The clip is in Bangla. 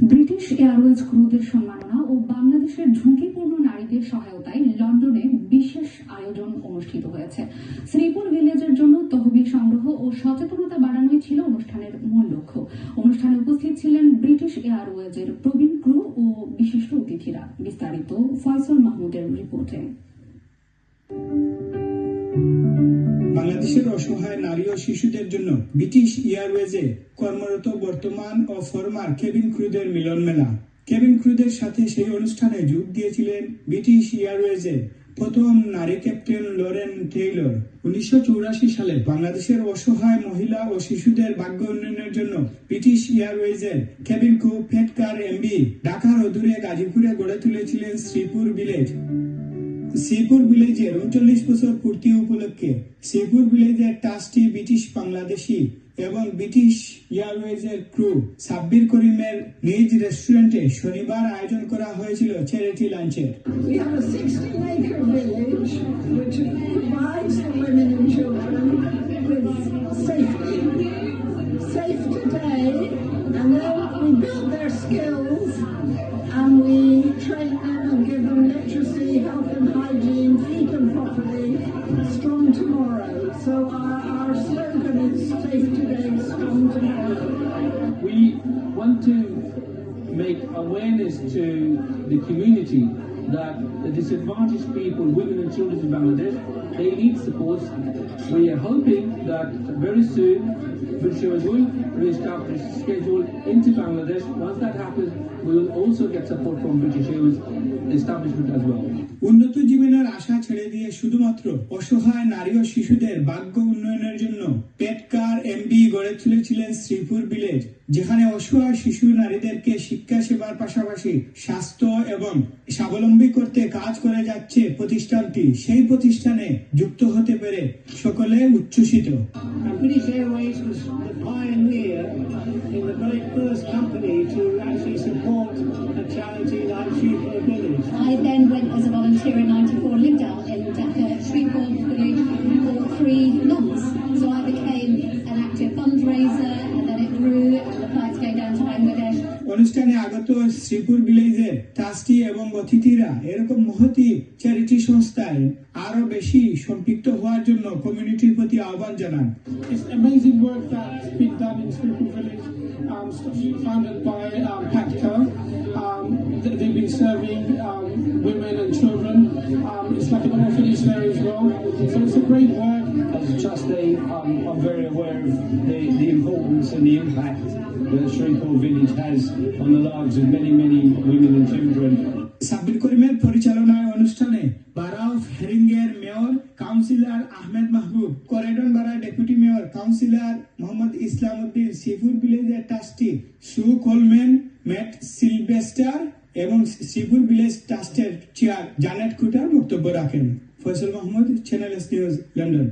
ব্রিটিশ এয়ারওয়েজ ক্রুদের সম্মাননা ও বাংলাদেশের ঝুঁকিপূর্ণ নারীদের সহায়তায় লন্ডনে বিশেষ আয়োজন অনুষ্ঠিত হয়েছে। শ্রীপুর ভিলেজের জন্য তহবিল সংগ্রহ ও সচেতনতা বাড়ানোই ছিল অনুষ্ঠানের মূল লক্ষ্য। অনুষ্ঠানে উপস্থিত ছিলেন ব্রিটিশ এয়ারওয়েজের প্রবীণ ক্রু ও বিশিষ্ট অতিথিরা। বিস্তারিত ফয়সাল মাহমুদের রিপোর্টে। বাংলাদেশের অসহায় নারী ও শিশুদের জন্য ব্রিটিশ এয়ারওয়েজে কর্মরত বর্তমান ও ফরমার কেবিন ক্রুদের মিলন মেলা। কেবিন ক্রুদের সাথে সেই অনুষ্ঠানে যোগ দিয়েছিলেন ব্রিটিশ এয়ারওয়েজের প্রথম নারী ক্যাপ্টেন লরেন টেইলর। 1984 সালে বাংলাদেশের অসহায় মহিলা ও শিশুদের ভাগ্য উন্নয়নের জন্য ব্রিটিশ এয়ারওয়েজের কেবিন ক্রু পেটকার এমবি ঢাকার অদূরে গাজীপুরে গড়ে তুলেছিলেন শ্রীপুর ভিলেজ। শ্রীপুর ভিলেজের 39 বছর পূর্তি উপলক্ষে শ্রীপুর ভিলেজের ট্রাস্টি ব্রিটিশ বাংলাদেশি এবং ব্রিটিশ এয়ারওয়েজের ক্রু সাব্বির করিমের নিজ রেস্টুরেন্টে শনিবার আয়োজন করা হয়েছিল চ্যারিটি লাঞ্চের। We have a 16-acre village which provides the women and children with safety. Safe today, and then we build their skills and we train them and give them literacy, health and hygiene, feed them properly, strong tomorrow. So our slogan is safe today, strong tomorrow. We want to make awareness to the community that the disadvantaged people, women and children in Bangladesh, they need support. We are hoping that very soon British Airways will re-establish schedule into Bangladesh. Once that happens, we will also get support from British Airways establishment as well. উন্নত জীবনের আশা ছেড়ে দিয়ে শুধুমাত্র অসহায় নারী ও শিশুদের ভাগ্য উন্নয়নের জন্য পেটকার এমবি গড়ে তুলেছিলেন শ্রীপুর ভিলেজ, যেখানে অসহায় শিশু নারীদেরকে শিক্ষা সেবার পাশাপাশি স্বাস্থ্য এবং স্বাবলম্বী করতে কাজ করে যাচ্ছে প্রতিষ্ঠানটি। সেই প্রতিষ্ঠানে যুক্ত হতে পেরে সকলে উচ্ছ্বসিত। British Airways was the pioneer in the very first company to actually support a charity like Shreveport Village. I then went as a volunteer in '94, lived out in Dhaka, Shreveport Village for 3 months. So I became an active fundraiser, and then it grew, and the flights came down to Bangladesh. অনুষ্ঠানে আগত শ্রীপুর ভিলেজের ট্রাস্টি এবং অতিথিরা এরকম মহতি চ্যারিটি সংস্থায় আরো বেশি সম্পৃক্ত হওয়ার জন্য কমিউনিটির প্রতি আহ্বান জানান। It's amazing work that's been done in Shreveport Village, founded by PATCO. They've been serving women and children. It's like an orphanage there as well. So it's a great work. As a trustee, I'm very aware of the importance and the impact that Shreveport Village has on the lives of many women and children. Sabbir করিমের পরিচালনায় অনুষ্ঠানে বারা অফ হেরিঙ্গের mayor councillor Ahmed Mahbub, Croydon borough deputy mayor councillor Mohammad Islam Uddin, Sripur ভিলেজের trustee Sue Coleman, Matt Sylvester এবং শ্রীপুর ভিলেজ ট্রাস্টের চেয়ার জানেট কুটার বক্তব্য রাখেন। Faisal Mahmud, channel S news, London.